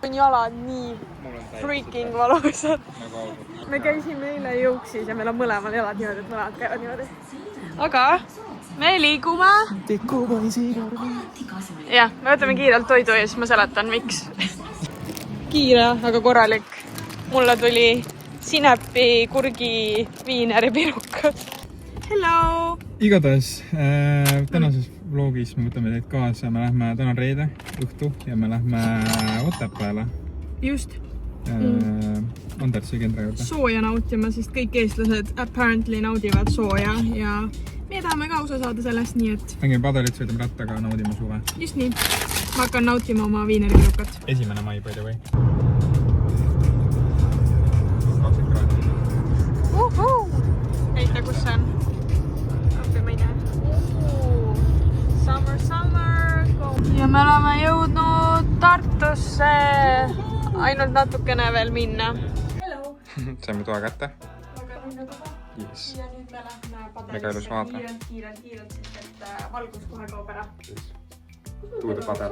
on jalad nii freaking valusad. Me käisime eile jõuksis ja meil on mõlemal jalad niimoodi, et mõlemad käivad niimoodi. Aga me liigume. Jah, me võtame kiirelt toidu ja siis ma seletan, miks. Kiire, aga korralik. Mulle tuli sinepi, kurgi, viineri pirukad. Hello! Igatahes tänases vlogis me võtame teid kaasa. Me lähme, täna on reede õhtu ja me lähme Otepääle. Just. Andersi Kendra juurde. Sooja nautima, sest kõik eestlased apparently naudivad sooja ja me tahame ka osa saada sellest, nii et... Mängime padelit, sõidame rattaga, naudime suve. Just nii. Ma hakkan nautima oma viineripirukat. 1. mai, by the way. Heita, kus see on? Õppimine. Summer. Ja me oleme jõudnud Tartusse. Ainult natukene veel minna. Hello! Saime toa kätte. Väga linna tuba. Yes. Ja nüüd me lähme Väga ilus vaade. Kiirelt, sest et valgus kohe kaob ära. Tuude padel.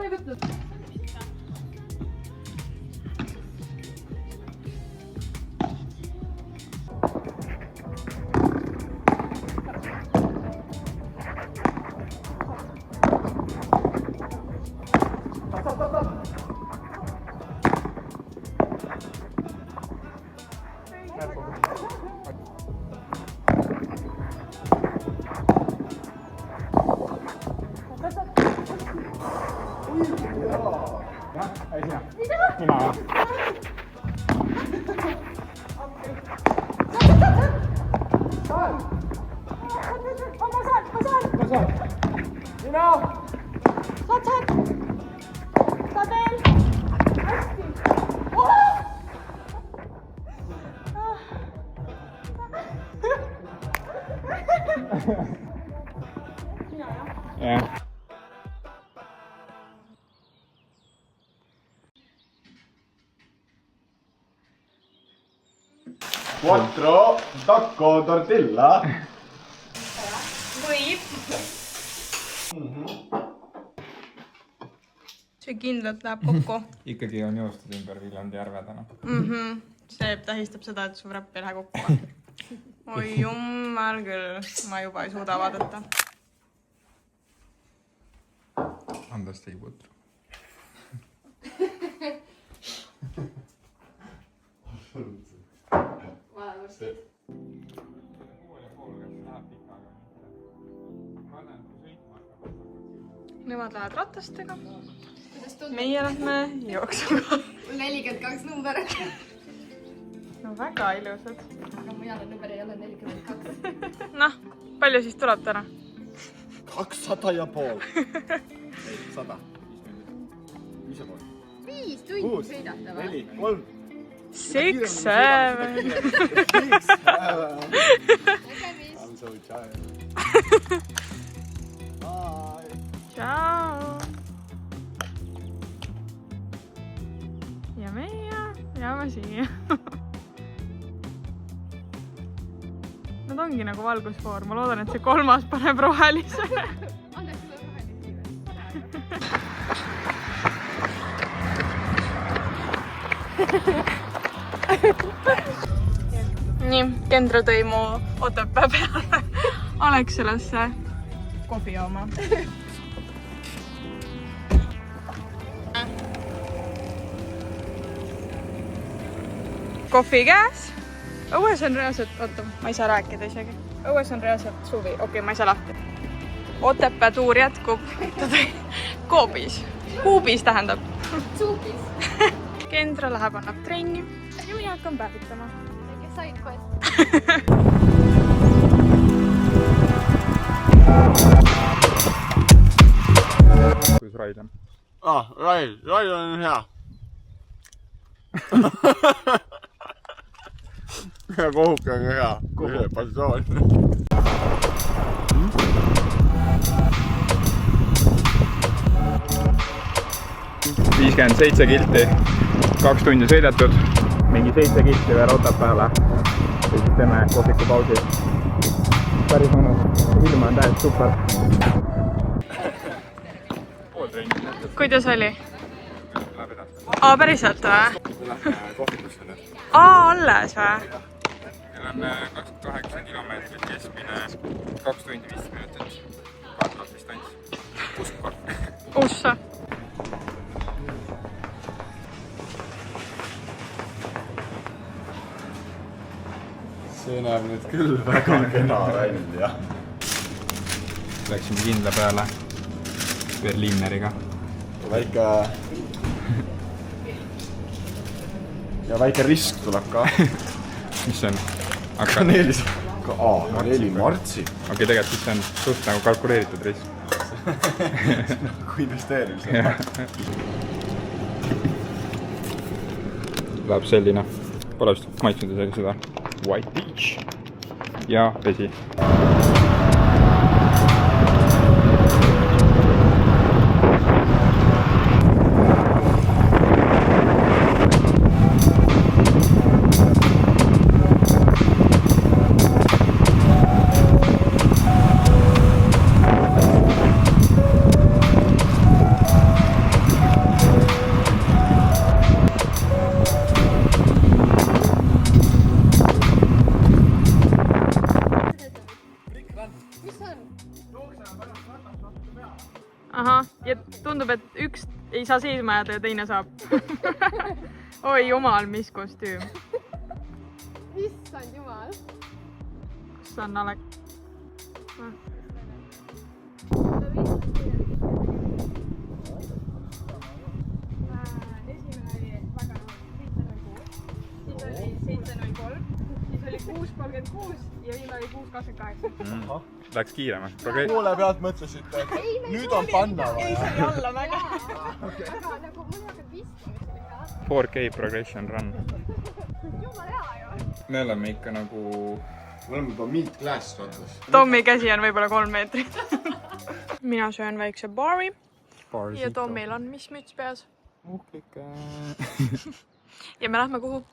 Yeah. Quattro taco tortilla. Võib. See kindlalt läheb kokku. Ikkagi on joostud ümber Viljandi järve täna. See tähistab seda, et su räpp ei lähe kokku. Oi jummal küll, ma juba ei suuda vaadata. Andest ei putru. Nemad lähevad ratastega. Meie lähme jooksuga. 42 number. No väga ilusad. Aga mu jala number ei ole 42. Noh, palju siis tuleb täna? 200 ja pool. 100. 5 tundi sõidata või? 4, 3. 6, 7. I'm so tired. Bye. Ciao. Ja meie jääme siia. Nad ongi nagu valgusfoor. Ma loodan, et see 3. paneb rohelisele. Annaks sulle rohelisi. Nii, Kendra tõi mu Otepää peale Alexelasse kohvi jooma. Kohvi käes. Õues on reaalselt, oota, ma ei saa rääkida isegi. Õues on reaalselt suvi, okei, ma ei saa lahti. Otepää tuur jätkub. Koobis. Kuubis tähendab. Suupis. Kendra läheb, annab trenni ja mina hakkan päevitama. Kes said kohe? Kuidas Raid on? Raid on hea. Ja kohuke on hea. Kohuke passioon. 57 kilti, 2 tundi sõidetud, mingi 7 kilti veel Otepääle ja siis teeme kohvikupausi. Päris mõnus, ilm on täiesti super. Kuidas oli? Läheb edasi. aa, päriselt või? me lähme kohvikusse nüüd. Aa, alles või? Meil on 28 kilomeetrit keskmine, 2 tundi 5 minutit. Vaatavad distants. Uskva. Ussa. See näeb nüüd küll väga kena välja. Läksime kindla peale Berlineriga. Väike... Ja väike risk tuleb ka. Mis on? Kaneelis. Kaneeli martsi. Okei, tegelikult siis on suht nagu kalkuleeritud risk. Kui investeerimise. Läheb selline. Pole vist maitsnud isegi seda. White Beach. Ja vesi. Ahah, ja tundub, et üks ei saa seisma jääda ja teine saab. Oi jumal, mis kostüüm. Issand jumal. Kus on Alek? Esimene oli väga 7.03, siis oli 6.36 ja viimane oli 6.28. Läks kiirema. Poole pealt mõtlesite, et nüüd on panna Ei, see oli alla väga. Aga nagu mul hakkab viskama, see oli ka. 4K progression run. Jumala hea ju. Me oleme ikka nagu... Me oleme juba meat glass vatas. Tommi käsi on võib-olla 3 meetrit. Mina söön väikse baari ja Tommil on mis müts peas. Uhklike. Ja me lähme kuhu?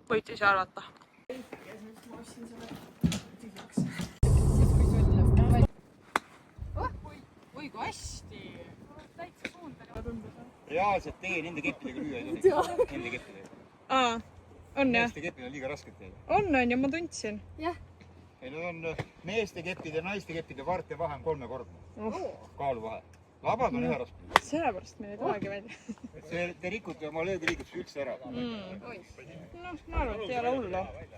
Võid ise arvata. Oi, kui hästi! Täitsa suundani tundus. Reaalselt teie nende keppidega lüüa ei tohiks. Nende keppidega. Aa, on jah? Meeste keppid on liiga rasked teile. On ja ma tundsin. Jah. Ei, need on meeste keppide ja naiste keppide vaarte vahe on 3-kordne. Kaalu vahe. Labad on ühe rasked. Sellepärast meil ei tulegi välja. Te rikute oma löögiliigutuse üldse ära. Noh, ma arvan, et ei ole hullu.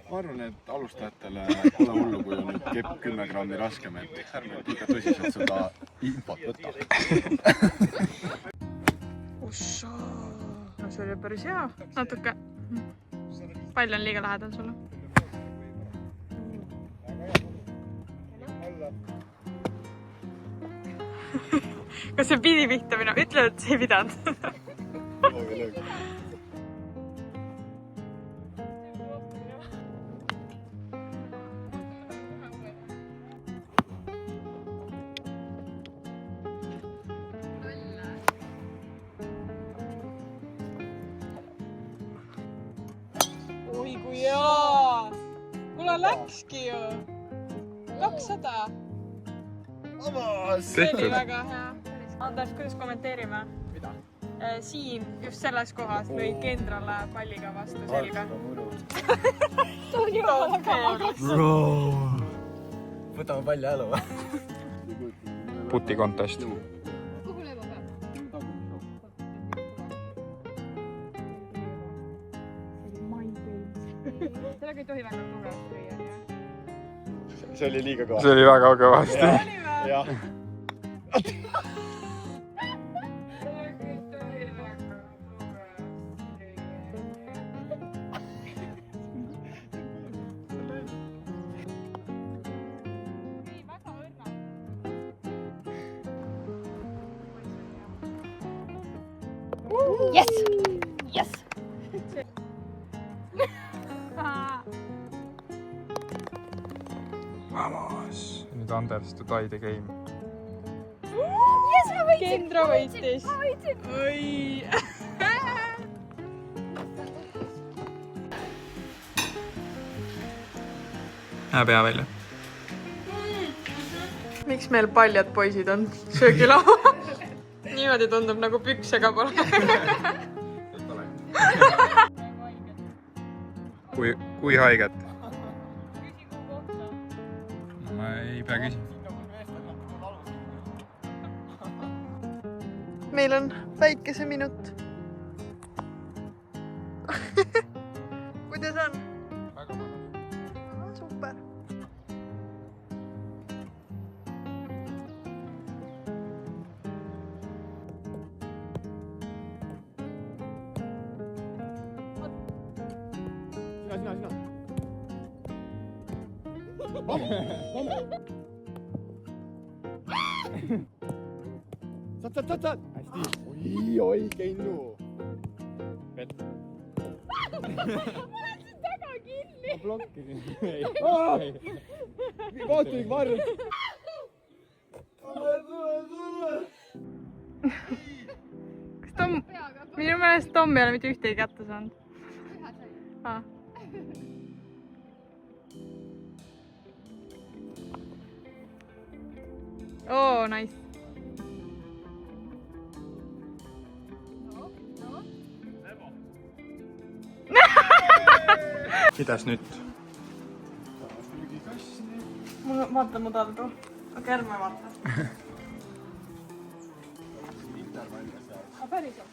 Ma arvan, et alustajatele pole hullu, kui on nüüd kepp 10 grammi raskem, et ärme liiga tõsiselt seda infot võtta. Usso. No see oli päris hea. Natuke. Pall on liiga lähedal sulle. Kas see pidi pihta minema? Ütle, et see ei pidanud. Oi kui hea! Kuule läkski ju! 200! See oli väga hea. Anders, kuidas kommenteerime? Mida? Siin, just selles kohas lõid kendrale palliga vastu selga. Võtame palli älu või? Puti contest. Kuhu lööma peab? Sellega ei tohi väga kõvasti lüüa, jah? See oli liiga kõva. See oli väga kõvasti. Jah. Yes! Yes! Vamos! Nüüd Anders to die the game. Yes, ma võitsin! Kendra võitis. Ma võitsin! Oi! Hää pea välja. miks meil paljad poisid on söögilaual? Niimoodi tundub nagu püksega pole. kui haiget? Ma ei pea küsima. Meil on päikeseminut. Kuidas on? Väga mõnus. Super. Sina. Saad. Hästi. Oi, Kennu. Vett. Ma olen taga kinni. Ma blokkisin. Kohtunik varjus. Kas Tom, minu meelest Tom ei ole mitte ühtegi kätte saanud. Ah. Oh, nice. Mitäs nyt? Vaata mu taldu. Okei, ärme vaata. Päriselt.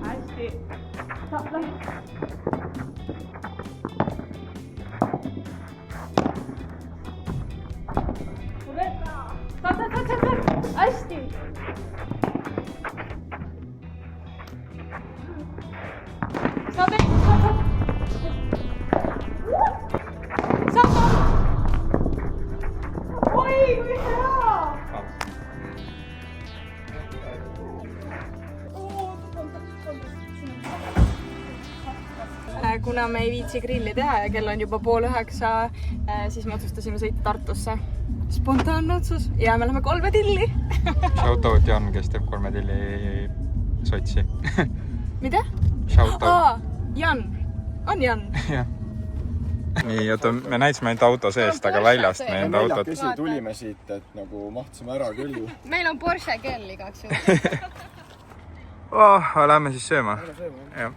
Hästi. Saab lähe. Saab. Hästi. Saab. Oi, kui hea! Kuna me ei viitsi grilli teha ja kell on juba 8:30, siis me otsustasime sõita Tartusse. Spontaanne otsus ja me läheme Kolmetilli. Shoutout Jan, kes teeb Kolmetilli sotsi. Mida? Shoutout. Jan. On Jan? Jah. Nii, oota, me näitasime ainult auto seest, aga väljast me enda autot. Neljakesi tulime siit, et nagu mahtusime ära küll. Meil on Porsche kell igaks juhul. Lähme siis sööma. Jah.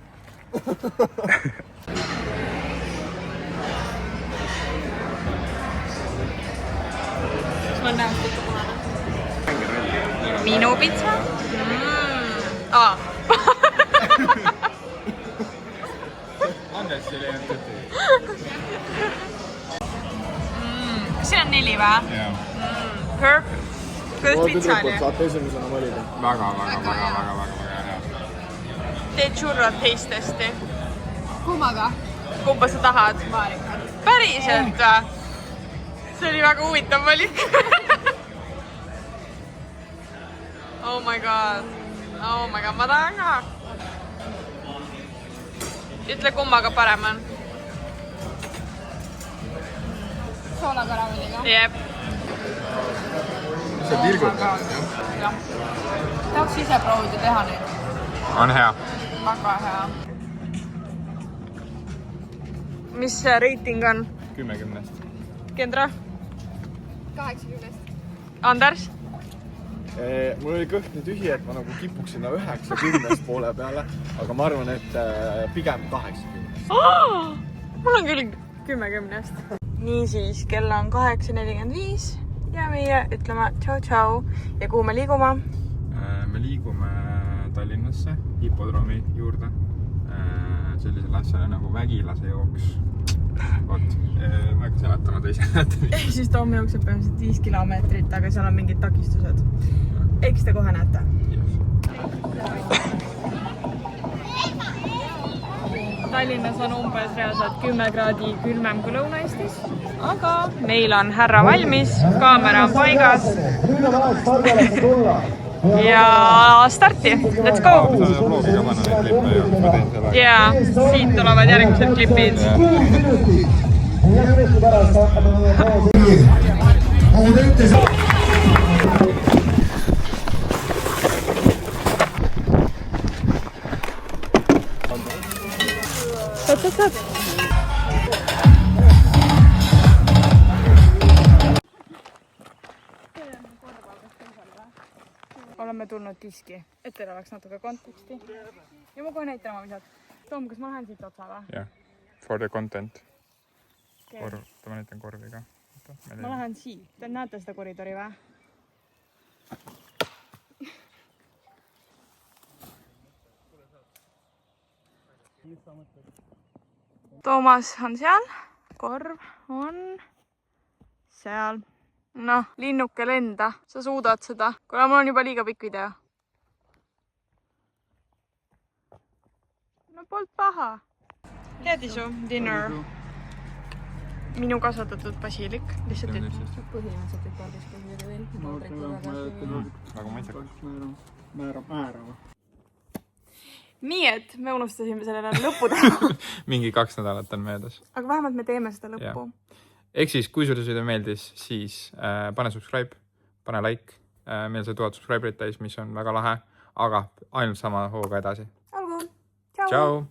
Kas ma näen seda kohana? Minu pitsa? Andes oli jäänud. Kas siin on 4 või? Jah. Perfect. Kuidas pitsa oli? Saate esimesena valida. Väga hea. Tee churro taste testi. Kummaga? Kumba sa tahad? Maarika. Päriselt või? See oli väga huvitav valik. Oh my god, ma tahan ka. Ütle, kummaga parem on. Soolakaramelliga. Jep. See virgutad. Tahaks ise proovida teha neid. On hea. Väga hea. Mis see reiting on? 10/10. Kendra? 80. Anders? Mul oli kõht nii tühi, et ma nagu kipuks sinna 9-10 poole peale, aga ma arvan, et pigem 80. Mul on küll 10/10. Niisiis, kell on 8:45 ja meie ütleme tšau-tšau. Ja kuhu me liigume? Me liigume Tallinnasse, hipodroomi juurde. Sellisele asjale nagu Vägilase jooks. Oot, ma hakkan seletama teise. Siis Tom jookseb põhimõtteliselt 5 kilomeetrit, aga seal on mingid takistused. Eks te kohe näete. Tallinnas on umbes reaalselt 10 kraadi külmem kui Lõuna-Eestis, aga meil on härra valmis, kaamera on paigas ja starti, let's go! Ja siit tulevad järgmised klipid. Nagu ta ütles, oleme tulnud diski, et teil oleks natuke konteksti. Ja ma kohe näitan oma visad. Tom, kas ma lähen siit otsa või? jah, for the content. Okay. Ma näitan korvi ka. Ma lähen siit. Te näete seda koridori või? Toomas on seal. Korv on seal. Noh, linnuke lenda. Sa suudad seda. Kuna mul on juba liiga pikk video. No polnud paha. Tead isu, dinner. Minu kasvatatud basiilik. Lihtsalt põhimõtteliselt võib kardiskusega veel. Väga maitsekas. määrama. nii, et me unustasime sellele lõppu teha. Mingi 2 nädalat on möödas. Aga vähemalt me teeme seda lõppu. Ehk siis, kui sulle see video meeldis, siis pane subscribe, pane like. Meil see 1000 subscriberit täis, mis on väga lahe, aga ainult sama hooga edasi. Olgu. Tšau!